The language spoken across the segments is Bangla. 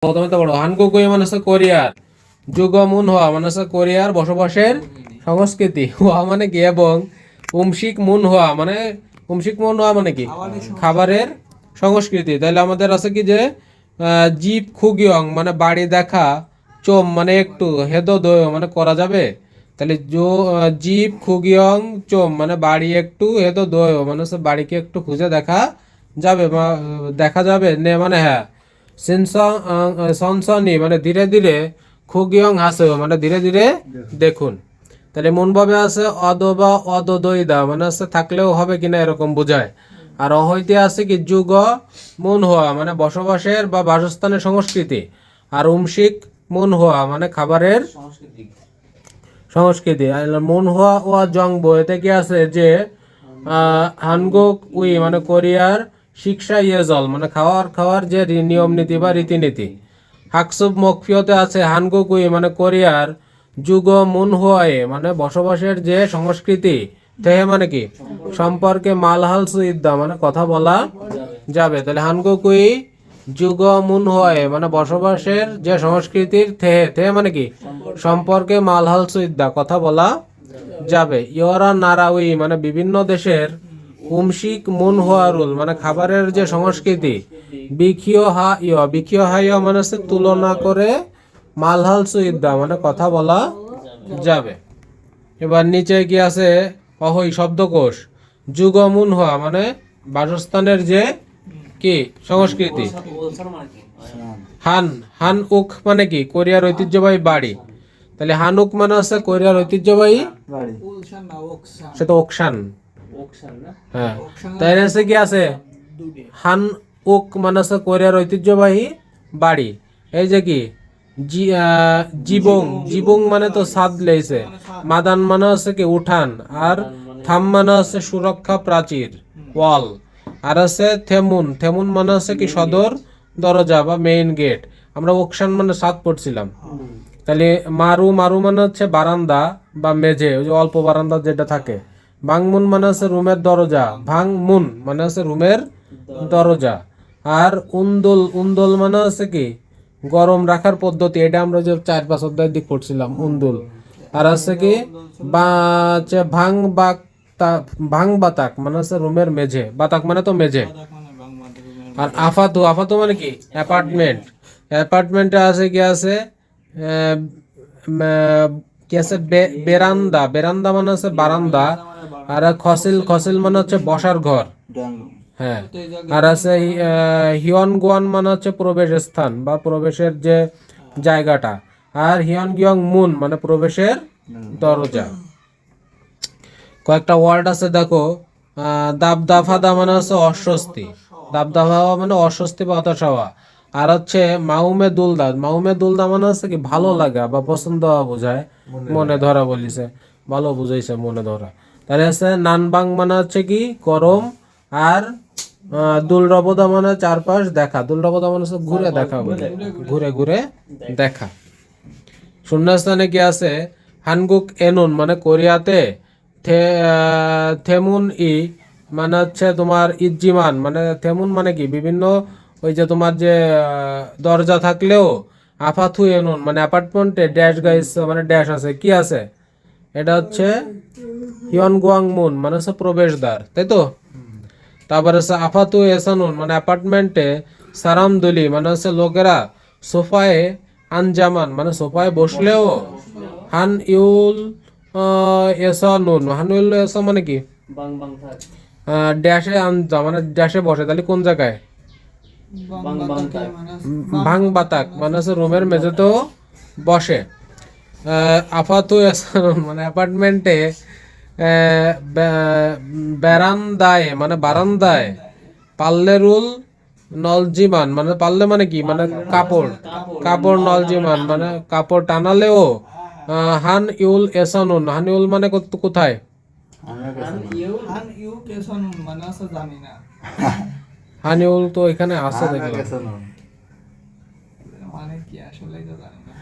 প্রথমে তো বড় হানকুকুই মানে হচ্ছে কোরিয়ার, যুগমুন হওয়া মানে হচ্ছে কোরিয়ার বসবাসের সংস্কৃতি, হওয়া মানে কি, এবং উমশিক মুন হওয়া মানে কি খাবারের সংস্কৃতি। তাহলে আমাদের আছে কি যে জীব খুগিয়ং মানে বাড়ি দেখা, চোম মানে একটু, হেদ দয় মানে করা যাবে। তাহলে জীব খুগিয়ং চোম মানে বাড়ি একটু, হেদ দয় মানে হচ্ছে বাড়িকে একটু খুঁজে দেখা যাবে বা দেখা যাবে নে মানে হ্যাঁ। সনসনি মানে ধীরে ধীরে, খুগিয়ং হাসে মানে ধীরে ধীরে দেখুন। তাহলে মন ভাবে আছে অদ বা অদদইদা মানে আছে থাকলেও হবে কিনা এরকম বোঝায়। আর অহৈতে আছে কি যুগ মন হওয়া মানে বসবাসের বা বাসস্থানের সংস্কৃতি। আর উমশিক মন হওয়া মানে খাবারের সংস্কৃতি। আর মন হওয়া ও জংব এতে কি আছে যে হানগুক উই মানে কোরিয়ার শিক্ষা জল মানে খাওয়ার যে নিয়ম নীতি বা রীতিনীতি। হাকসুব মকফিয়তে আছে হানগুক উই মানে কোরিয়ার যুগ মুন হোয়ায়ে মানে বসবাসের যে সংস্কৃতি, তেহে মানে কি সম্পর্কে মালহাল সুইদ্দা মানে কথা বলা যাবে। তাহলে হানগুক উই যুগ মুন হোয়ায়ে মানে বসবাসের যে সংস্কৃতির থেহে থেহে মানে কি সম্পর্কে মালহাল সুইদ্দা কথা বলা যাবে। ইয়রা নারাউই মানে বিভিন্ন দেশের উমশিক মুন হোয়ারুল মানে খাবারের যে সংস্কৃতি, বিকিয় হাইয় মানে হচ্ছে তুলনা করে, মালহাল সুইদ্দা মানে কথা বলা যাবে। এবার নিচে কি আছে অহই শব্দকোষ, যুগমুন হওয়া মানে বাসস্থানের যে কি সংস্কৃতি। হান হান উক মানে কি কোরিয়ার ঐতিহ্যবাহী বাড়ি। তাহলে হানুক মানে হচ্ছে কোরিয়ার ঐতিহ্যবাহী, সেটা ওকসান। হ্যাঁ, তাই আছে কি আছে হান উক মানে হচ্ছে কোরিয়ার ঐতিহ্যবাহী বাড়ি। এই যে কি জিবং জিবং মানে তো সাদ লেইছে, মাদান মানে হচ্ছে কি উঠান, আর থাম মানে হচ্ছে সুরক্ষা প্রাচীর ওয়াল, আর আছে থেমুন থেমুন মানে হচ্ছে কি সদর দরজা বা মেইন গেট। আমরা ওকসান মানে সাদ পড়ছিলাম। তাহলে মারু মারু মানে হচ্ছে বারান্দা বা মেঝে, ওই যে অল্প বারান্দা যেটা থাকে। ভাংমুন মানে হচ্ছে রুমের দরজা, ভাংমুন মানে হচ্ছে রুমের দরজা। আর উন্দোল উন্দোল মানে হচ্ছে কি গরম রাখার পদ্ধতি, এটা আমরা যে 4-5 অধ্যায়ের দিক পড়ছিলাম উন্দুল। আর আছে কি ভাং বাতাক মানে হচ্ছে রুমের মেঝে, বাতাক মানে তো মেঝে। আর আফাতু আফাতু মানে কি অ্যাপার্টমেন্ট, অ্যাপার্টমেন্টে আছে কি আছে আহ, কি আছে বেরান্দা, বেরান্দা মানে হচ্ছে বারান্দা। আর খসিল খসিল মানে হচ্ছে বসার ঘর। হ্যাঁ, আর আছে হিয়ন গোয়ান মানে হচ্ছে প্রবেশ স্থান বা প্রবেশের যে জায়গাটা। আর হিয়ন গিয়ং মুন মানে প্রবেশের দরজা। কয়েকটা ওয়ার্ড আছে দেখো, দাবদাফাদা মানে হচ্ছে অস্বস্তি, দাবদাফা মানে অস্বস্তি বা হতাশ হওয়া। আর হচ্ছে মাউমে দুলদা মানে হচ্ছে কি ভালো লাগা বা পছন্দ হওয়া বোঝায়, মনে ধরা বলিছে, ভালো বুঝাইছে মনে ধরা। তাহলে আছে নানবাং মানে হচ্ছে কি গরম। আর দুলরবদা মানে চারপাশ দেখা, দুলরবদা মানে হচ্ছে ঘুরে দেখা বলে, ঘুরে ঘুরে দেখা। শূন্যস্থানে কি আছে হানগুক এনুন মানে কোরিয়াতে থেমুন ই মানে হচ্ছে তোমার ইজ্জিমান মানে থেমুন মানে কি বিভিন্ন, ওই যে তোমার যে দরজা থাকলেও আফাথু এনুন মানে অ্যাপার্টমেন্টে ড্যাশ গাইস মানে ড্যাশ আছে কি আছে, এটা হচ্ছে হিয়ন গুয়াং মুন মানে হচ্ছে প্রবেশদ্বার, তাই তো। তারপরে হচ্ছে আফাতু এসানুন মানে অ্যাপার্টমেন্টে সারামদুলি মানে হচ্ছে লোকেরা সোফায় আনজামান মানে সোফায় বসলেও হান ইউল এসানুন, হান ইউল এসা মানে কি ড্যাশে আনজা মানে ড্যাশে বসে, তাহলে কোন জায়গায় ভাং বাতাক মানে হচ্ছে রুমের মেঝেতেও বসে। আফাতু এসানুন মানে অ্যাপার্টমেন্টে বারান্দায় মানে বারান্দায় পাল্লেরুল নলজিমান মানে পাল্লে মানে কি মানে কাপড়, কাপড় নলজিমান মানে কাপড় টানালেও হান ইউল এসানুন, হান ইউল মানে কোথায়, হান ইউল তো এখানে আছে দেখলাম।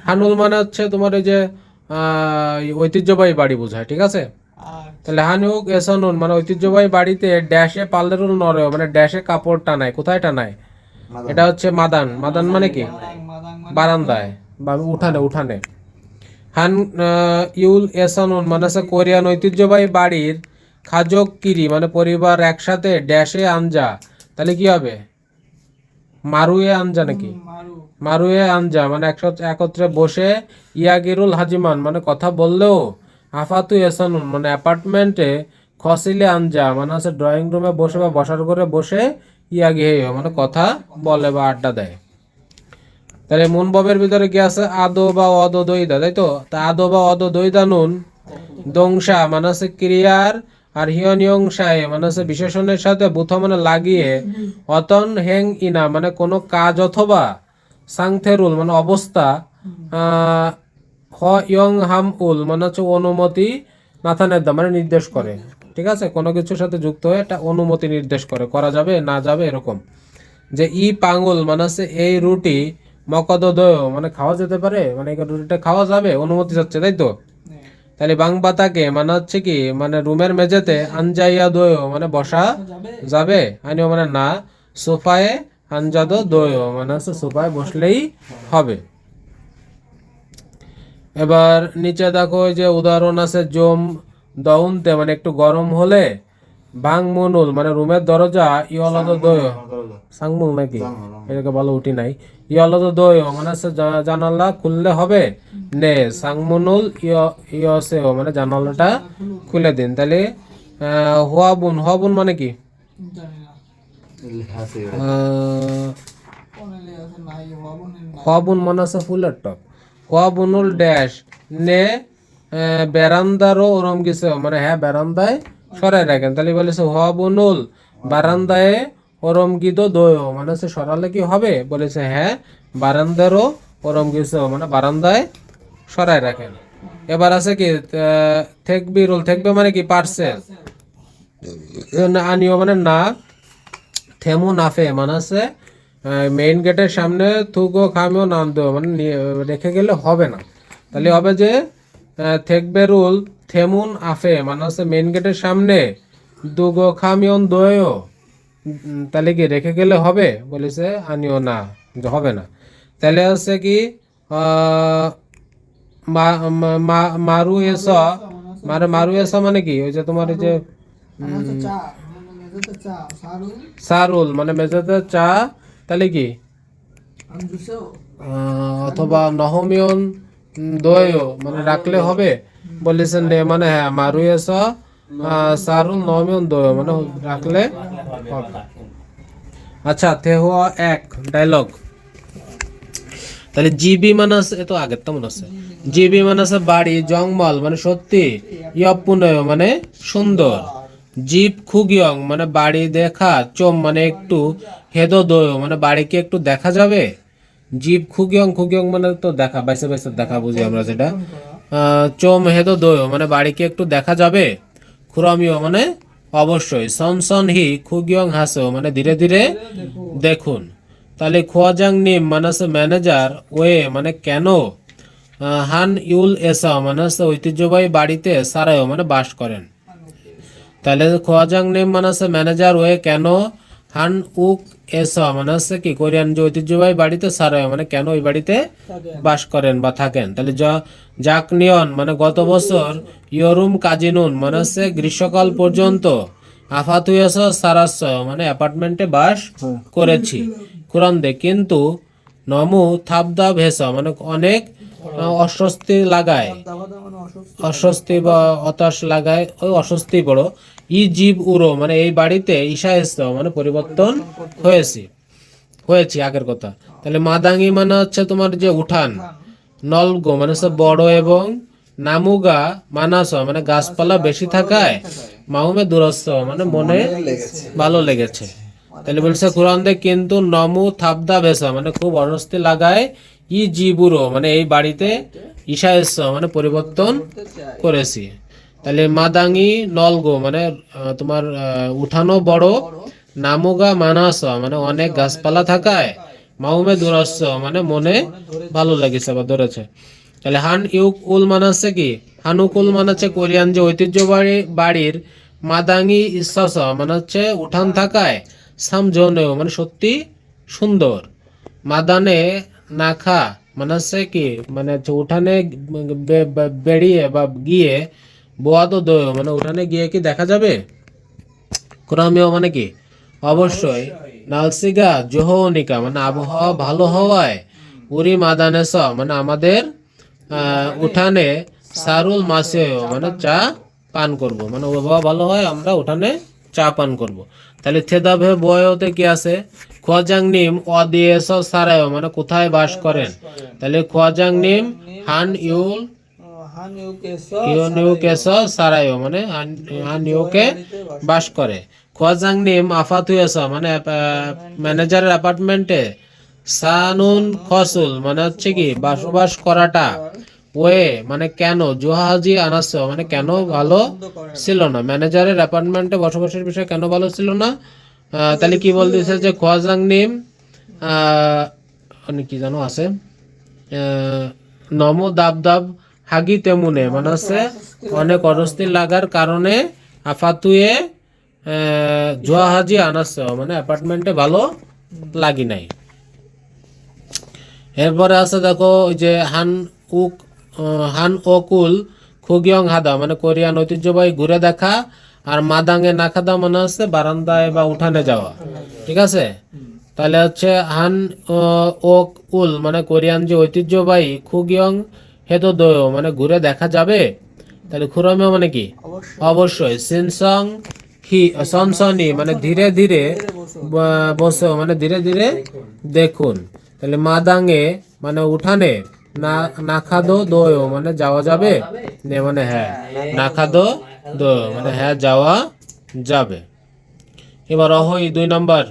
হানুল মানে হচ্ছে তোমার এই যে ঐতিহ্যবাহী বাড়ি বোঝায়, ঠিক আছে। তাহলে হানুক এসানুন মানে ঐতিহ্যবাহী বাড়িতে ড্যাশে পাল্লেরুল নরে মানে ড্যাশে কাপড় টানায়, কোথায় টানায়, এটা হচ্ছে মাদান। মাদান মানে কি বারান্দায় বা উঠানে উঠানে। হান ইউল এসানুন মানে হচ্ছে কোরিয়ান ঐতিহ্যবাহী বাড়ির খাজক কিরি মানে পরিবার একসাথে ড্যাশে আঞ্জা, তাহলে কি হবে? মারুয়ে আঞ্জা নাকি? মারুয়ে আঞ্জা মানে একসাথে একত্রে বসে ইয়াগিরুল হাজিমান মানে কথা বললেও আফাতু এসানুন মানে অ্যাপার্টমেন্টে খসিলে আঞ্জা মানে হচ্ছে ড্রয়িং রুমে বসে বা বসার ঘরে বসে ইয়াগে মানে কথা বলে বা আড্ডা দেয়। তাহলে মুনববের ভিতরে কি আছে? আদো বা অদ দইদা, তাই তো? তা আদো বা অদ দইদা নুন দংশা মানে হচ্ছে ক্রিয়ার আর হিয়নিয়ংশায় মানে হচ্ছে বিশেষণের সাথে বুথ মানে লাগিয়ে অতন হেং ইনা মানে কোনো কাজ অথবা সাংথেরুল মানে অবস্থা হ ইয়ং হাম উল মানে হচ্ছে অনুমতি নাথানেদ্দা মানে নির্দেশ করে। ঠিক আছে, কোনো কিছুর সাথে যুক্ত হয়ে একটা অনুমতি নির্দেশ করে, করা যাবে না যাবে এরকম। যে ই পাঙ্গুল মানে হচ্ছে এই রুটি মকদদয় মানে খাওয়া যেতে পারে, মানে এই রুটিটা খাওয়া যাবে, অনুমতি যাচ্ছে, তাই তো? তাহলে বাংবাতাকে মানে হচ্ছে কি মানে রুমের মেঝেতে আনজাইয়া দয় মানে বসা যাবে, আনিও মানে না, সোফায়ে আনজাদো দয় মানে হচ্ছে সোফায় বসলেই হবে। এবার নিচে দেখো যে উদাহরণ আছে জম দউনতে মানে একটু গরম হলে, বাং মনুল মানে রুমের দরজা ইয়লদ দয় সাংমুল নাকি এটাকে বলো উঠি নাই, ইয়লদ দয় মানে হচ্ছে জানালা খুললে হবে, নে সাংমুনুল ইয়সেও মানে জানালাটা খুলে দিন। তাহলে হুয়াবুন, হুয়াবুন মানে কি? হুয়াবুন মানে আছে ফুলের টপ। হুয়াবুনুল ড্যাশ নে বেরান্দারও ওরম কিছু মানে হ্যাঁ বেরান্দায় সরাই রাখেন, তাহলে বলেছে হুয়াবুনুল বারান্দায় ওরম গিদো দয় মানে হচ্ছে সরালে কি হবে? বলেছে হ্যাঁ বারান্দারও ওরম কিছু মানে বারান্দায় সরাই রাখেন। এবার আছে কি থেকবি রুল, থেকবে মানে কি? পার্সেল। আনিও মানে না, থেমু নাফে মানে আছে মেইন গেটের সামনে থুকো খামিও নাম দেবো মানে রেখে গেলে হবে না, তাহলে হবে যে থেকবে রুল থেমুন আফে মানে হচ্ছে মেইন গেটের সামনে দুগো খামিয়ন দোয়ও, তাহলে কি রেখে গেলে হবে? বলেছে আনিও না, হবে না। তাহলে হচ্ছে কি মারু এসা মানে মারু এসা মানে কি? ওই যে তোমার এই যে সারুল মানে মেঝেতে চা, তাহলে কি অথবা নহমিয়ন দয়ও মানে রাখলে হবে, বলেছেন রে মানে হ্যাঁ মারু এসা সারুল নহমিয়ন দয় মানে রাখলে হবে। আচ্ছা তে হওয়া এক ডায়লগ। তাহলে জিবি মানে আছে এত আগের তেমন আছে, জিবি মানে আছে বাড়ি, জঙ্গল মানে সত্যি, ইয়পুনয় মানে সুন্দর, জীব খুগিয়ং মানে বাড়ি দেখা, চোম মানে একটু, হেদো দয় মানে বাড়িকে একটু দেখা যাবে, জীব খুগিয়ং, খুগিয়ং মানে তো দেখা বাইসে বাইসে দেখা বুঝি আমরা যেটা, চোম হেদো দয় মানে বাড়িকে একটু দেখা যাবে, খুরামিও মানে অবশ্যই, সন সন হি খুগিয়ং হাসো মানে ধীরে ধীরে দেখুন। তাহলে খোয়াজাং নিম মানে হচ্ছে ম্যানেজার, ওয়ে মানে কেন, হান ইউল এসা মানে হচ্ছে ঐতিহ্যবাহী বাড়িতে সারায়ও মানে বাস করেন। তাহলে খোয়াজাং নিম মানে হচ্ছে ম্যানেজার, ওয়ে কেন, হান উক এসা মানে হচ্ছে কি কোরিয়ান যে ঐতিহ্যবাহী বাড়িতে সারায়ও মানে কেন ওই বাড়িতে বাস করেন বা থাকেন। তাহলে জাক নিয়ন মানে গত বছর, ইয়রুম কাজিনুন মানে হচ্ছে গ্রীষ্মকাল পর্যন্ত, আফাতুয়াস সারাস মানে অ্যাপার্টমেন্টে বাস করেছি, কুরান্দে কিন্তু, নমু থাবদা ভেসা মানে অনেক অস্বস্তি লাগায়, অস্বস্তি বা হতাশ লাগায়, ওই অস্বস্তি বড়, ই জীব উড়ো মানে এই বাড়িতে ঈশা এসত মানে পরিবর্তন হয়েছি আগের কথা। তাহলে মাদাঙ্গি মানে হচ্ছে তোমার যে উঠান, নলগো মানে হচ্ছে বড় এবং নামুগা মানাস মানে গাছপালা বেশি থাকায়, মাউমে দূরস্থ মানে মনে ভালো লেগেছে। তাহলে বলছে কুরান্দে কিন্তু নমু থাবদা বেসা মানে খুব অস্বস্তি লাগায়, ই জিবুরো মানে এই বাড়িতে ঈশা এস মানে পরিবর্তন করেছি। তাহলে মাদাঙ্গি নলগো মানে তোমার উঠানো বড়, নামুগা মানাস মানে অনেক গাছপালা থাকায়, মাউমে দূরস্থ মানে মনে ভালো লেগেছে বা ধরেছে। তাহলে হান ইউক উল মানাচ্ছে কি, হানুকুল মানাচ্ছে কোরিয়ান যে ঐতিহ্যবাহী বাড়ির, মাদাঙ্গি ইচ্ছাস মানে হচ্ছে উঠান থাকায়, সামজনেও মানে সত্যি সুন্দর, মাদানে নাখা মানে হচ্ছে কি মানে হচ্ছে উঠানে বেরিয়ে বা গিয়ে বোয়াতো দোয় মানে উঠানে গিয়ে কি দেখা যাবে? ক্রমেও মানে কি অবশ্যই। নালসিগা জোহনিকা মানে আবহাওয়া ভালো হওয়ায় উরি মাদানেস মানে আমাদের উঠানে সারুল মাসে মানে চা পান করব, মানে আবহাওয়া ভালো হয় আমরা উঠানে চা পান করব। তাহলে থেদাভে বয়তে কি আছে? খোয়াজাং নিম অদিয়েস সারায় মানে কোথায় বাস করেন? তাহলে খোয়াজাং নিম হান ইউল ইউনিউ কেস সারায় মানে হান ইউকে বাস করে। খোয়াজাং নিম আফাত হয়েছে মানে ম্যানেজারের অ্যাপার্টমেন্টে সানুন খসুল মানে হচ্ছে কি বসবাস করাটা ওয়ে মানে কেন জোহাজি আনাস মানে কেন ভালো ছিল না, ম্যানেজারের অ্যাপার্টমেন্টে বসবাসের বিষয় কেন ভালো ছিল না? তাহলে কি বল দিয়েছে যে খোয়াজাং নিম কি জানো আছে নমো দাব দাব হাগি তেমুনে মানে হচ্ছে অনেক অস্বস্তি লাগার কারণে আফাতুয়ে জোহাজি আনাস মানে অ্যাপার্টমেন্টে ভালো লাগি নাই। এরপরে আছে দেখো ওই যে হান ওকুল খুগিয়ং হাদা মানে কোরিয়ান ঐতিহ্যবাহী ঘুরে দেখা, আর মাদাঙে নাখাদা মানে হচ্ছে বারান্দায় বা উঠানে যাওয়া। ঠিক আছে, তাহলে হচ্ছে হান ওক উল মানে কোরিয়ান যে ঐতিহ্যবাহী খুগিয়ং হেতো দোয় মানে ঘুরে দেখা যাবে। তাহলে খুরমেও মানে কি অবশ্যই। সিনসং হি সনসনি মানে ধীরে ধীরে বসে মানে ধীরে ধীরে দেখুন। তাহলে মাদাঙে মানে উঠানে না নাখাদো দোয় মানে যাওয়া যাবে নে মানে হ্যাঁ, নাখাদো দোয় মানে হ্যাঁ যাওয়া যাবে। এবার অহই 2 নম্বর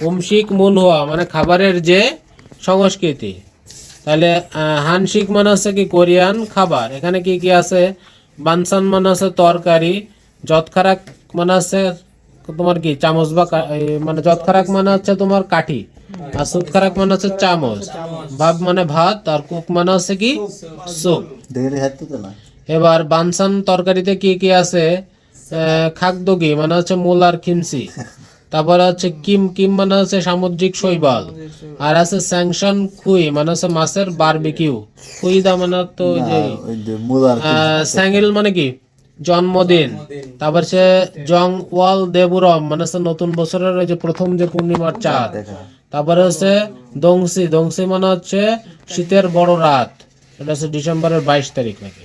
উমশিক মুন হওয়া মানে খাবারের যে সংস্কৃতি। তাহলে হানশিক মানে হচ্ছে কি কোরিয়ান খাবার। এখানে কি কি আছে? বানসান মানে হচ্ছে তরকারি, যৎখারাক মানে হচ্ছে তোমার কি চামচ বা মানে যৎখারাক মানে হচ্ছে তোমার কাঠি, আর সুৎখারাক মানে হচ্ছে চামচ, ভাব মানে ভাত, আর কুক মানে হচ্ছে কি স্যুপ। এবার বানসান তরকারিতে কি কি আছে? খাকদগি মানে হচ্ছে মূল আর খিমসি, তারপরে হচ্ছে কিম কিম মানে হচ্ছে সামুদ্রিক শৈবাল, আর আছে স্যাংশন খুই মানে হচ্ছে মাছের বারবিকিউ। খুইদা মানে তো যে স্যাঙ্গেল মানে কি জন্মদিন। তারপর সে জং ওয়াল দেবুরম মানে হচ্ছে নতুন বছরের ওই যে প্রথম যে পূর্ণিমার চাঁদ। তারপরে হচ্ছে দংসি, দংসি মানে হচ্ছে শীতের বড় রাত, এটা হচ্ছে ডিসেম্বরের 22 তারিখ নাকি।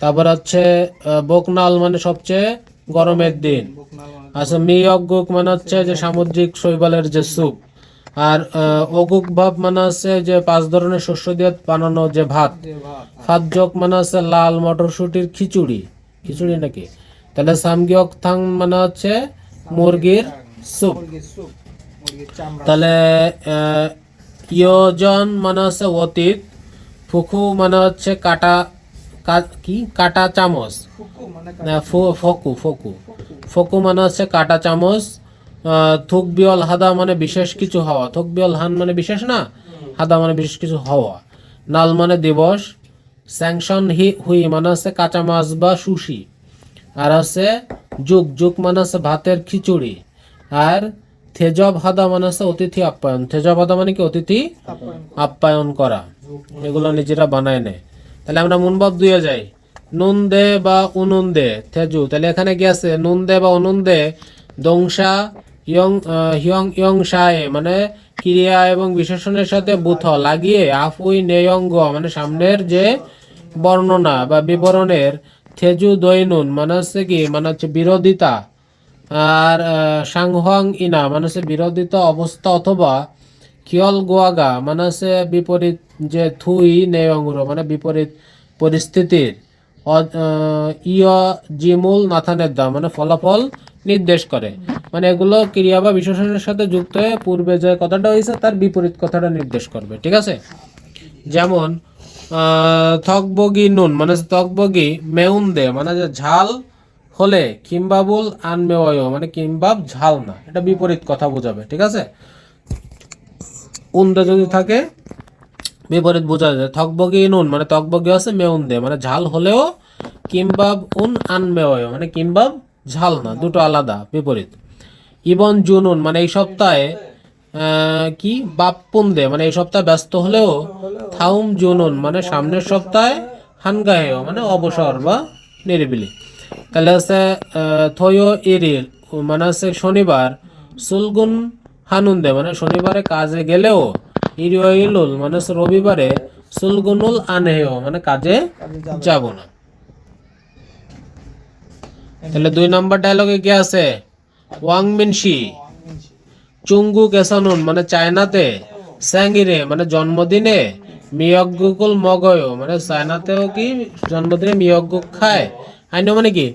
তারপর হচ্ছে বকনাল মানে সবচেয়ে গরমের দিন। আচ্ছা মিয়গুক মানে হচ্ছে যে সামুদ্রিক শৈবালের যে স্যুপ। আর অগুক ভাব মানে হচ্ছে যে 5 ধরনের শস্য দিয়ে বানানো যে ভাত। ফাতজক মানে হচ্ছে লাল মটরশুটির খিচুড়ি, খিচুড়ি নাকি। তাহলে সামগিয়ক থাং মানে হচ্ছে মুরগির স্যুপ। তাহলে ইয়োজন মানে হচ্ছে অতীত, ফুকু মানে হচ্ছে কাটা কি কাটা চামচ, ফকু ফকু ফকু মানে হচ্ছে কাটা চামচ। থুকবিয়ল হাদা মানে বিশেষ কিছু হওয়া, থুকবিয়ল হান মানে বিশেষ না, হাদা মানে বিশেষ কিছু হওয়া। নাল মানে দিবস। স্যাংশন হুই মানে হচ্ছে কাঁচা মাছ বা সুশি। আর আছে যুগ যুগ মানে হচ্ছে ভাতের খিচুড়ি। আর থেজব হাদা মানে হচ্ছে অতিথি আপ্যায়ন, থেজব হাদা মানে কি অতিথি আপ্যায়ন করা। এগুলো নিজেরা বানায় নেয়। তাহলে আমরা মুনবাব দুয়ে যাই। নুন দে বা উনুন দে থেজু। তাহলে এখানে কি আছে? নুন দে বা উনুন দে দংশা হিয়ং ইয়ং সায়ে মানে ক্রিয়া এবং বিশেষণের সাথে বুথ লাগিয়ে আফুই নেয়ঙ্গ মানে সামনের যে বর্ণনা বা বিবরণের থেজু দৈনুন মানে হচ্ছে কি মানে হচ্ছে বিরোধিতা। আর সাংহং ইনা মানে হচ্ছে বিরোধিতা অবস্থা, অথবা কিয়ল গোয়াগা মানে হচ্ছে বিপরীত যে থুই নেয়ঙ্গুর মানে বিপরীত পরিস্থিতির। ইয় জিমুল নাথানের দাম মানে ফলাফল নির্দেশ করে। মানে এগুলো ক্রিয়া বা বিশেষণের সাথে যুক্ত হয়ে পূর্বে যে কথাটা হয়েছে তার বিপরীত কথাটা নির্দেশ করবে। ঠিক আছে, যেমন থকবগি নুন মানে থকবগি মেউন দে মানে যে ঝাল হলে কিমবাবুল আনমেওয় মানে কিমবাব ঝাল না, এটা বিপরীত কথা বোঝাবে। ঠিক আছে, উন্দে যদি থাকে বিপরীত বোঝা যায়। থকবগি নুন মানে তকবগি আছে মেউন দে মানে ঝাল হলেও কিমবাব উন আনমেওয় মানে কিমবাব ঝাল না, দুটো আলাদা বিপরীত। ইবন জুনুন মানে এই সপ্তাহে কি বাপ্পুন্দে মানে এই সপ্তাহে ব্যস্ত হলেও থাউম জুনুন মানে সামনের সপ্তাহে হানগাহেও মানে অবসর বা নিরিবিলি। তাহলে আছে থয়ো ইরিল মানে আছে শনিবার, সুলগুন হানুন্দে মানে শনিবারে কাজে গেলেও, ইরিয়ইলুল মানে হচ্ছে রবিবারে, সুলগুনুল আনহেও মানে কাজে যাব না। তাহলে 2 নম্বর ডায়লগে কি আছে? ওয়াং মিনশি চুঙ্গু কেসানুন মানে চায়নাতে, স্যাঙ্গিরে মানে জন্মদিনে, মিয়গ্গুকুল মগয় মানে চায়নাতেও কি জন্মদিনে মিয়গ্গুক খায়, আইন মানে কি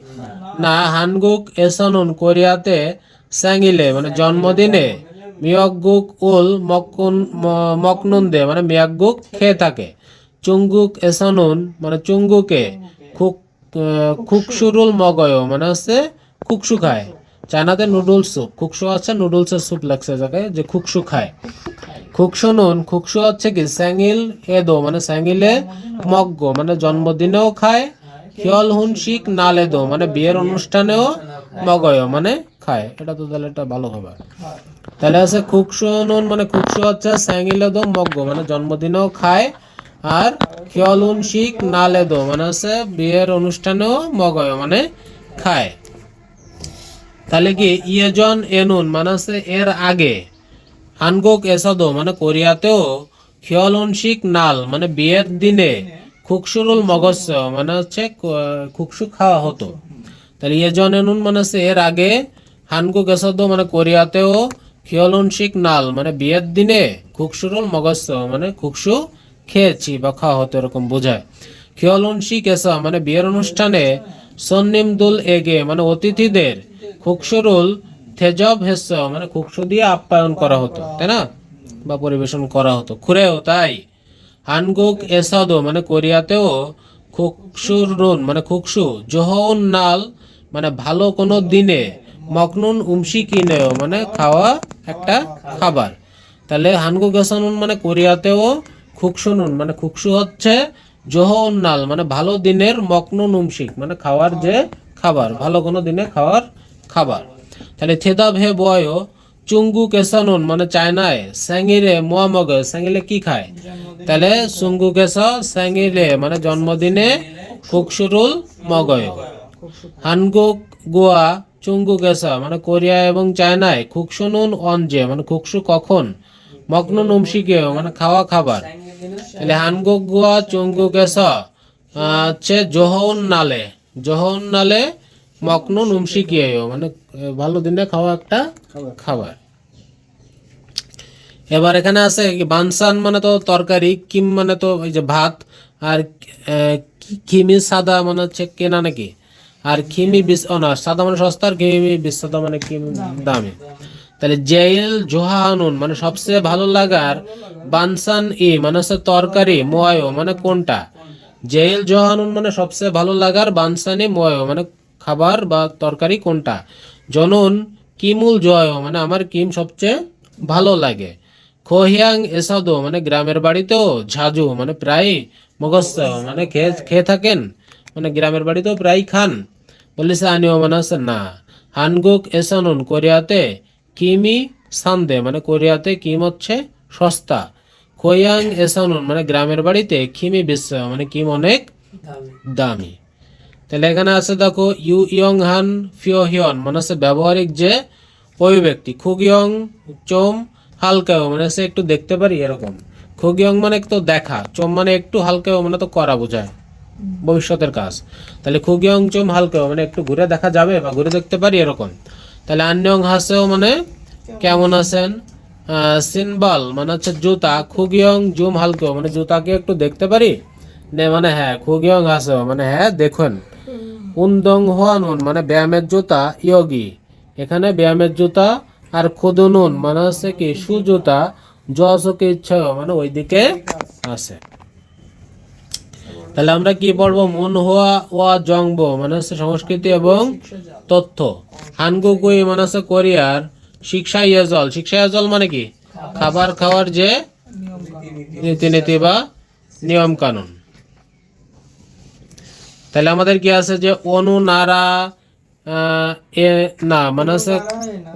না, হানগুক এসানুন কোরিয়াতে, স্যাঙ্গিলে মানে জন্মদিনে, মিয়গ্গুক উল মকনুন্দে মানে মিয়াগ্গুক খেয়ে থাকে, চুঙ্গুক এসানুন মানে চুঙ্গুকে, খুকসুরুল মগয় মানে হচ্ছে খুকসু খায়, চায়নাতে নুডলস স্যুপ, খুকসু হচ্ছে নুডলসের স্যুপ লাগছে যাকে, যে খুকসু খায়। খুকসু নুন খুকসু হচ্ছে কি স্যাঙ্গিল এদো মানে স্যাঙ্গিলে মগ্গ মানে জন্মদিনেও খায়, হিয়ল হুন শিক নালেদো মানে বিয়ের অনুষ্ঠানেও মগয় মানে খায়। এটা তো তাহলে এটা ভালো হবে। তাহলে আছে খুকসু নুন মানে খুকসু হচ্ছে স্যাঙ্গিলেদো মগ্গ মানে জন্মদিনেও খায়, আর হিয়ল হুন শিক নালেদো মানে হচ্ছে বিয়ের অনুষ্ঠানেও মগয় মানে খায়। তাহলে কি ইয়েজন এনুন মানে হচ্ছে এর আগে, হানগোক এসাদো মানে কোরিয়াতেও, খিয়লনশিক নাল মানে বিয়ের দিনে, খুকসুরুল মগস্য মানে হচ্ছে খুকসু খাওয়া হতো। তাহলে ইয়েজন এনুন মানে হচ্ছে এর আগে, হানগোক এসাদো মানে কোরিয়াতেও, খিয়লনশিক নাল মানে বিয়ের দিনে, খুকসুরুল মগস্য মানে খুকসু খেয়েছি বা খাওয়া হতো এরকম বোঝায়। খিয়লনশিক এসা মানে বিয়ের অনুষ্ঠানে, সন্নিমদুল এগে মানে অতিথিদের, খুকসুরুল থেজব হেস্য মানে খুকসু দিয়ে আপ্যায়ন করা হতো, তাই না, বা পরিবেশন করা হতো খুরেও তাই। হানগুক এসাদো মানে কোরিয়াতেও, খুকসুর নুন মানে খুকসু, জোহন নাল মানে ভালো কোনো দিনে, মকনুন উমশি কিনেও মানে খাওয়া একটা খাবার। তাহলে হানগুক এসানুন মানে কোরিয়াতেও, খুকসু নুন মানে খুকসু হচ্ছে, জোহন নাল মানে ভালো দিনের, মকনুন উমশিক মানে খাওয়ার যে খাবার, ভালো কোনো দিনে খাওয়ার খাবার। তাহলে থেদা ভে বয় চুঙ্গু কেসানুন মানে চায়নায়, স্যাঙ্গিরে মোয়ামগ স্যাঙ্গিলে কি খায়, তাহলে চুঙ্গু কেসা স্যাঙ্গিলে মানে জন্মদিনে, খুকসুরুল মগয়। হানগুক গোয়া চুঙ্গু কেসা মানে কোরিয়া এবং চায়নায়, খুকসুনুন অনজে মানে খুকসু কখন, মকনুন উমশিকে মানে খাওয়া খাবার। তাহলে হানগুক গোয়া চুঙ্গু কেসা হচ্ছে জোহন নালে মকনুন উমশিকিয়েও মানে ভালো দিনে খাওয়া একটা খাবার। এবার এখানে আছে বানসান মানে তো তরকারি, কিম মানে তো এই যে ভাত, আর খিমি সাদা মানে হচ্ছে কেনা নাকি, আর খিমি বিশ না সাদা মানে সস্তা, আর খিমি বিশ সাদা মানে কি দামি। তাহলে জেল জোহানুন মানে সবচেয়ে ভালো লাগার, বানসান ই মানে হচ্ছে তরকারি, মোয়ায়ো মানে কোনটা, জেল জোহানুন মানে সবচেয়ে ভালো লাগার, বানসানি মোয়ায়ো মানে খাবার বা তরকারি কোনটা, জনুন কিমুল জয় মানে আমার কিম সবচেয়ে ভালো লাগে, খোহিয়াং এসাদো মানে গ্রামের বাড়িতেও, ঝাজু মানে প্রায়, মগস্য মানে খেয়ে খেয়ে থাকেন মানে গ্রামের বাড়িতেও প্রায় খান, বলিস আনিও মানে হচ্ছে না, হানগুক এসানুন কোরিয়াতে, কিমি সান্দে মানে কোরিয়াতে কিম হচ্ছে সস্তা, খোয়াং এসানুন মানে গ্রামের বাড়িতে, কিমি বিশ্ব মানে কিম অনেক দামি। তাহলে এখানে আছে দেখো ইউ ইয়ং হান ফিও হিয়ন মানে হচ্ছে ব্যবহারিক যে অভিব্যক্তি, খুগিয়ং চোম হালকাও মানে হচ্ছে একটু দেখতে পারি এরকম, খুগিয়ং মানে একটু দেখা, চোম মানে একটু, হালকাও মানে তো করা বোঝায় ভবিষ্যতের কাজ। তাহলে খুগিয়ং চোম হালকাও মানে একটু ঘুরে দেখা যাবে বা ঘুরে দেখতে পারি এরকম। তাহলে আন্যং হাসেও মানে কেমন আছেন, সিনবাল মানে হচ্ছে জুতা, খুগিয়ং জুম হালকাও মানে জুতাকে একটু দেখতে পারি, নে মানে হ্যাঁ, খুগিয়ং হাসেও মানে হ্যাঁ দেখুন। উন্দং হোয়ানুন মানে ব্যায়ামের জুতা, ইয়োগি এখানে ব্যায়ামের জুতা, আর খুদুনুন মানে হচ্ছে কি সুজুতা, জসকে ইচ্ছা মানে ওইদিকে আছে। তাহলে আমরা কি পড়বো, মন হোয়া ওয়া জংবো মানে হচ্ছে সংস্কৃতি এবং তথ্য, হানগুকুই মানে হচ্ছে কোরিয়ার, শিক্ষা ইয়াজল, শিক্ষা ইয়াজল মানে কি খাবার খাওয়ার যে রীতিনীতি বা নিয়ম কানুন। তাহলে আমাদের কি আছে যে অনু নারা এ না মানে হচ্ছে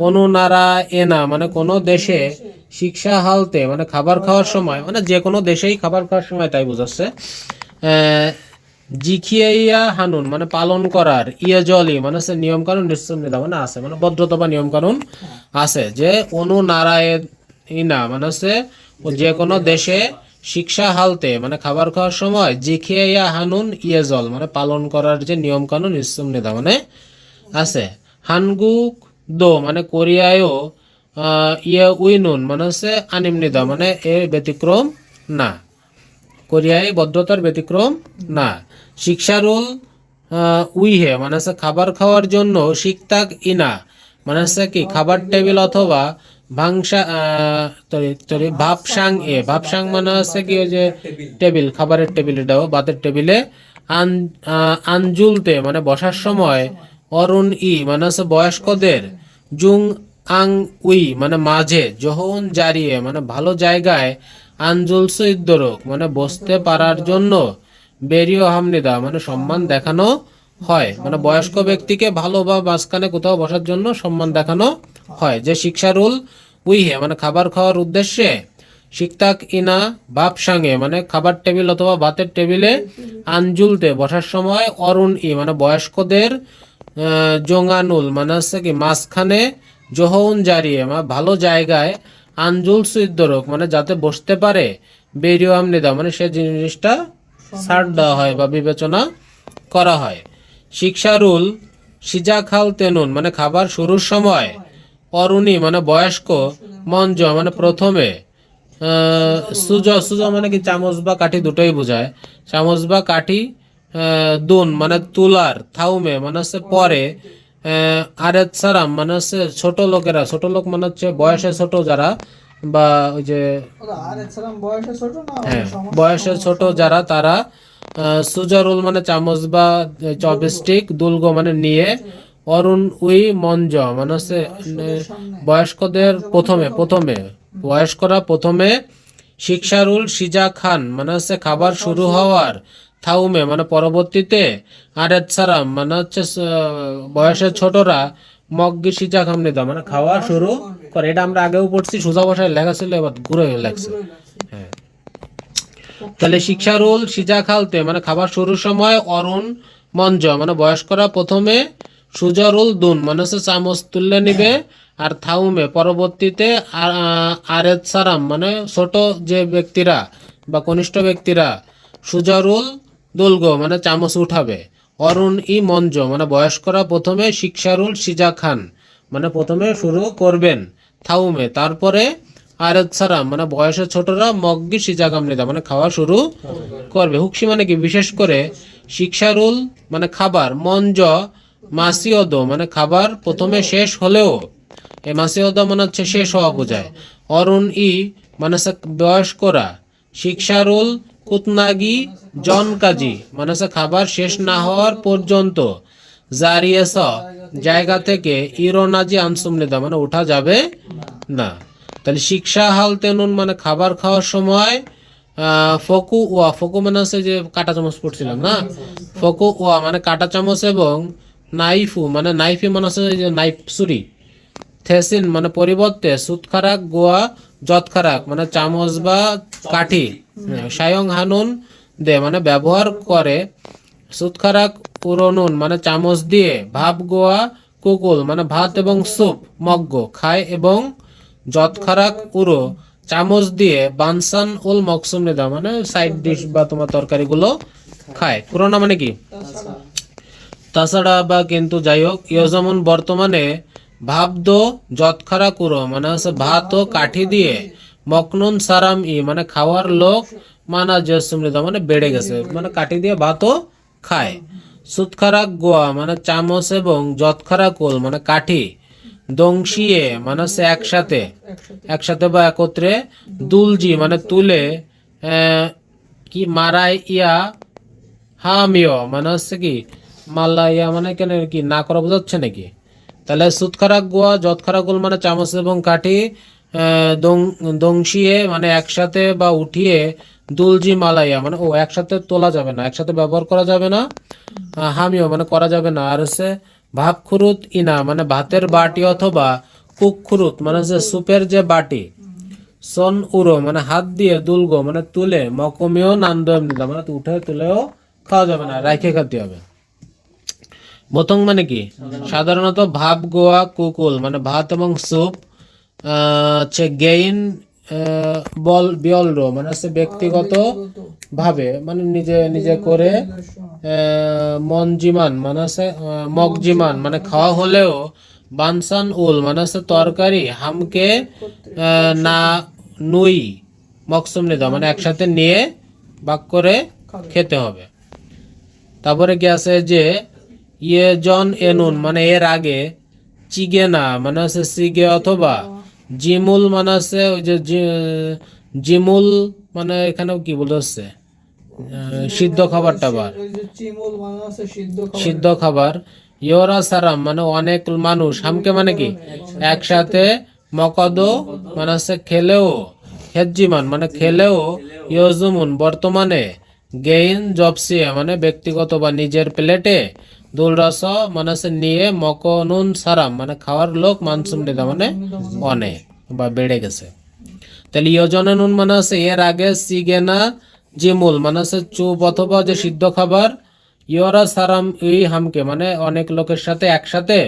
অনুনারা এ না মানে কোনো দেশে শিক্ষা হালতে মানে খাবার খাওয়ার সময় মানে যে কোনো দেশেই খাবার খাওয়ার সময় তাই বোঝাচ্ছে জিখিয়া হানুন মানে পালন করার ইয়ে জলি মানে হচ্ছে নিয়ম কানুন নিশ্চয় মানে আছে মানে ভদ্রতা বা নিয়ম কানুন আছে যে অনুনারায় ইনা মানে হচ্ছে যে কোনো দেশে শিক্ষা হালতে মানে খাবার খাওয়ার সময় জিখিয়া হানুন ইয়ে জল মানে পালন করার যে নিয়ম কানুন নিশ্চয় মানে আছে। হানগুক দো মানে কোরিয়ায়ও ইয়ে উইনুন মানে হচ্ছে আনিমনিদা মানে এর ব্যতিক্রম না, কোরিয়ায় ভদ্রতার ব্যতিক্রম না। শিক্ষারুল উইহে মানে হচ্ছে খাবার খাওয়ার জন্য শিকতাক ইনা মানে হচ্ছে কি খাবার টেবিল অথবা ভাংসা ভাবসাং ভাবসাং মানে হচ্ছে কি ওই যে টেবিল খাবারের টেবিল এটাও ভাতের টেবিলে আঞ্জুলতে মানে বসার সময় অরুণ মানে হচ্ছে বয়স্কদের জুং আং উই মানে মাঝে জহন জারিয়ে মানে ভালো জায়গায় আঞ্জুল সৈদ্যরক মানে বসতে পারার জন্য বেরিও হামনিদা মানে সম্মান দেখানো হয় মানে বয়স্ক ব্যক্তিকে ভালো বা মাঝখানে কোথাও বসার জন্য সম্মান দেখানো হয়। যে শিক্ষারুল উইহে মানে খাবার খাওয়ার উদ্দেশ্যে শিকতাক ইনা বাপ সাঙ্গে মানে খাবার টেবিল অথবা ভাতের টেবিলে আঞ্জুলতে বসার সময় অরুণ মানে বয়স্কদের জোঙানুল মানে হচ্ছে কি মাঝখানে জহন জারিয়ে মানে ভালো জায়গায় আঞ্জুল সুইদ্দরক মানে যাতে বসতে পারে বেরিও আমনিদা মানে সে জিনিসটা ছাড় দেওয়া হয় বা বিবেচনা করা হয়। শিক্ষারুল সিজা খাল তেনুন মানে খাবার শুরুর সময় অরুণী মানে বয়স্ক মঞ্জ মানে প্রথমে সুজ সুজ মানে কি চামচ বা কাঠি দুটোই বোঝায়, চামচ বা কাঠি দুন মানে তুলার থাউমে মানে হচ্ছে পরে আরেত সারাম মানে হচ্ছে ছোট লোকেরা, ছোট লোক মানে হচ্ছে বয়সে ছোট যারা বা ওই যে হ্যাঁ বয়সে ছোট যারা তারা সুজারুল মানে চামচ বা চপস্টিক দুলগো মানে নিয়ে অরুণ উই মঞ্জ মানে হচ্ছে বয়স্কদের প্রথমে বয়স্করা প্রথমে শিক্ষারুল সিজা খান মানে হচ্ছে খাবার শুরু হওয়ার থাউমে মানে পরবর্তীতে আরেত সারাম মানে হচ্ছে বয়সের ছোটরা মগ্গি সিজা খামনিদা মানে খাওয়া শুরু করে। এটা আমরা আগেও পড়ছি, সোজা ভাষায় লেখা ছিল এবার ঘুরে লেখছে। হ্যাঁ তাহলে শিক্ষারুল সিজা খালতে মানে খাবার শুরুর সময় অরুণ মঞ্জ মানে বয়স্করা প্রথমে সুজরুল দুন মানে হচ্ছে চামচ তুললে নিবে আর থাউমে পরবর্তীতে আরেত সারাম মানে ছোট যে ব্যক্তিরা বা কনিষ্ঠ ব্যক্তিরা সুজরুল দুলগো মানে চামচ উঠাবে। অরুণ মঞ্জ মানে বয়স্করা প্রথমে শিক্ষারুল সিজা খান মানে প্রথমে শুরু করবেন থাউমে, তারপরে আরেত সারাম মানে বয়সের ছোটরা মগ্গি সিজাগামনিদা মানে খাওয়া শুরু করবে। হুকসি মানে কি বিশেষ করে শিক্ষারুল মানে খাবার, মঞ্জ মাসিওদ মানে খাবার প্রথমে শেষ হলেও এই মাসিওদ মানে হচ্ছে শেষ হওয়া বোঝায়। অরুণ মানে হচ্ছে বয়স্করা, শিক্ষারুল কুতনাগি জনকাজি মানে হচ্ছে খাবার শেষ না হওয়ার পর্যন্ত জারিয়েস জায়গা থেকে ইরোনাজি আনসুমনিদা মানে ওঠা যাবে না। তাহলে শিক্ষা হাল তেনুন মানে খাবার খাওয়ার সময় ফকু ওয়া, ফকু মানে হচ্ছে যে কাঁটা চামচ পড়ছিলাম না, ফকু ওয়া মানে কাঁটা চামচ এবং নাইফু মানে নাইফি মানে হচ্ছে যে নাইফ ছুরি, থেসিন মানে পরিবর্তে সুতখারাক গোয়া যৎখারাক মানে চামচ বা কাঠি সায়ং হানুন দে মানে ব্যবহার করে। সুতখারাক উরনুন মানে চামচ দিয়ে ভাব গোয়া কুকুল মানে ভাত এবং স্যুপ মগ্গ খায় এবং যৎখারাক উরো চামচ দিয়ে বানসান উল মকসুম নেদা মানে সাইড ডিশ বা তোমার তরকারিগুলো খায়। পুরোনা মানে কি তাছাড়া বা কিন্তু যাই হোক ইয়ে যেমন বর্তমানে ভাবদ যৎখারা কুরো মানে হচ্ছে ভাত ও কাঠি দিয়ে মকনুন সারাম মানে খাওয়ার লোক মানা জসমৃদা মানে বেড়ে গেছে মানে কাঠি দিয়ে ভাতও খায়। সুতখারাক গোয়া মানে চামচ এবং যৎখারা কুল মানে কাঠি দংশিয়ে মানে হচ্ছে একসাথে বা একত্রে দুলজি মানে তুলে কি মারাই ইয়া হামিও মানে হচ্ছে কি মাল্লা ইয়া মানে কেন কি না করা বোঝাচ্ছে নাকি? তাহলে সুতখারাক গোয়া যৎখারাক গোল মানে চামচ এবং কাঠি দংশিয়ে মানে একসাথে বা উঠিয়ে দুলজি মালাইয়া মানে একসাথে তোলা যাবে না, একসাথে ব্যবহার করা যাবে না। হামিও মানে করা যাবে না। আর হচ্ছে ভাত খুরুত ইনা মানে ভাতের বাটি অথবা কুক খুরুত মানে যে সুপের যে বাটি, সন উড়ো মানে হাত দিয়ে দুলগো মানে তুলে, মকমিও নান্দম নিলাম মানে উঠে তুলেও খাওয়া যাবে না, রাইখে খেতে হবে। বতং মানে কি সাধারণত ভাব গোয়া কুকুল মানে ভাত এবং স্যুপ, হচ্ছে গেইন বল বিয়লরো মানে হচ্ছে ব্যক্তিগত ভাবে মানে নিজে নিজে করে, মনজিমান মানে হচ্ছে মগজিমান মানে খাওয়া হলেও, বানসান উল মানে হচ্ছে তরকারি, হামকে না নুই মকসুম নিদা মানে একসাথে নিয়ে ভাগ করে খেতে হবে। তারপরে কি আছে যে ইয়ে জন এনুন মানে এর আগে, চিগে না মানে হচ্ছে সিগে অথবা জিমুল মানে হচ্ছে ওই যে জিমুল মানে এখানেও কি বলতে হচ্ছে সিদ্ধ খাবার টাবার, সিদ্ধ খাবার। ইয়োরা সারাম মানে অনেক মানুষ, হামকে মানে কি একসাথে, মকদো মানে হচ্ছে খেলেও, হেজ্জিমান মানে খেলেও, ইয়জুমুন বর্তমানে, গেইন জবসিয়া মানে ব্যক্তিগত বা নিজের প্লেটে, দুলরস মানে হচ্ছে নিয়ে, মকনুন সারাম মানে খাওয়ার লোক, মানসুম নিদা মানে অনেক বা বেড়ে গেছে। তাহলে ইয়োজনে নুন মানে হচ্ছে এর আগে, সিগেনা জিমুল মানে হচ্ছে চুপ অথবা যে সিদ্ধ খাবার, ইয়োরা সারাম এই হামকে মানে অনেক লোকের সাথে একসাথে,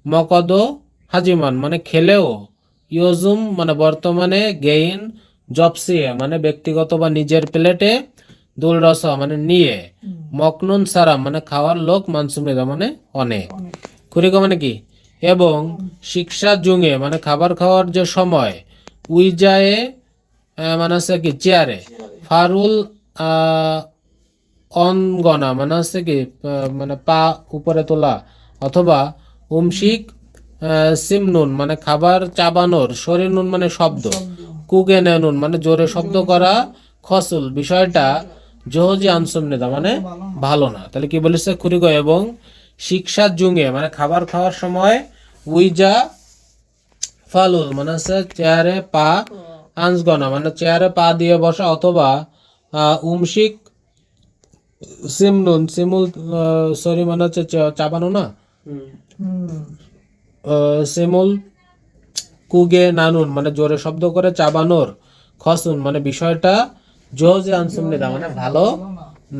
মকদো হাজিমান মানে খেলেও, ইয়োজুম মানে বর্তমানে, গেইন জবসিয়ে মানে ব্যক্তিগত বা নিজের প্লেটে, দুল রস মানে নিয়ে, মকনুন সারাম মানে খাওয়ার লোক, মানসুমেদা মানে অনেক, খুরিক মানে কি এবং, শিক্ষা জুঙে মানে খাবার খাওয়ার যে সময়, উইজায়ে মানে হচ্ছে কি চেয়ারে, ফারুল অনগনা মানে হচ্ছে কি মানে পা উপরে তোলা, অথবা উমশিক সিমনুন মানে খাবার চাবানোর, শরীর নুন মানে শব্দ, কুগেনে নুন মানে জোরে শব্দ করা, খসুল বিষয়টা, জহজি আনসুম নেতা মানে ভালো না। তাহলে কি বলেছে খুরিগ এবং শিক্ষা জুঙে মানে খাবার খাওয়ার সময়, উইজা ফালুল মানে হচ্ছে চেয়ারে পা, আনসগনা মানে চেয়ারে পা দিয়ে বসা, অথবা উমশিক সিমনুন সিমুল সরি মানে হচ্ছে চাবানো না, সিমুল কুগে নানুন মানে জোরে শব্দ করে চাবানোর, খসুন মানে বিষয়টা, জোজে আনসুম নিদা মানে ভালো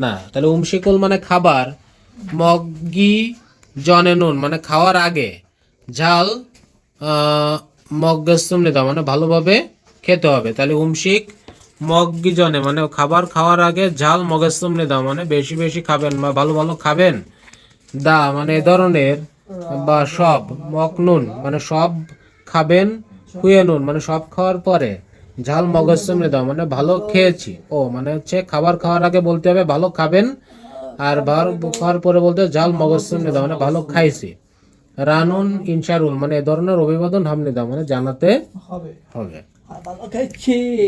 না। তাহলে উমশিকুল মানে খাবার, মগ্গি জনে নুন মানে খাওয়ার আগে, ঝাল মগ্গেসুম নিদা মানে ভালোভাবে খেতে হবে। তাহলে উমশিক মগ্গি জনে মানে খাবার খাওয়ার আগে, ঝাল মগেসুম নিদা মানে বেশি বেশি খাবেন বা ভালো ভালো খাবেন, দা মানে এ ধরনের বা সব, মকনুন মানে সব খাবেন, হুয়ে নুন মানে সব খাওয়ার পরে, ঝাল মগজসম দাও মানে ভালো খেয়েছি, ও মানে হচ্ছে খাবার খাওয়ার আগে বলতে হবে ভালো খাবেন, আর ভালো খাওয়ার পরে বলতে হবে ঝাল মগজসম দাও মানে ভালো খাইছি, রানুন ইনশারুল মানে এ ধরনের অভিবাদন হামনে দাও মানে জানাতে হবে।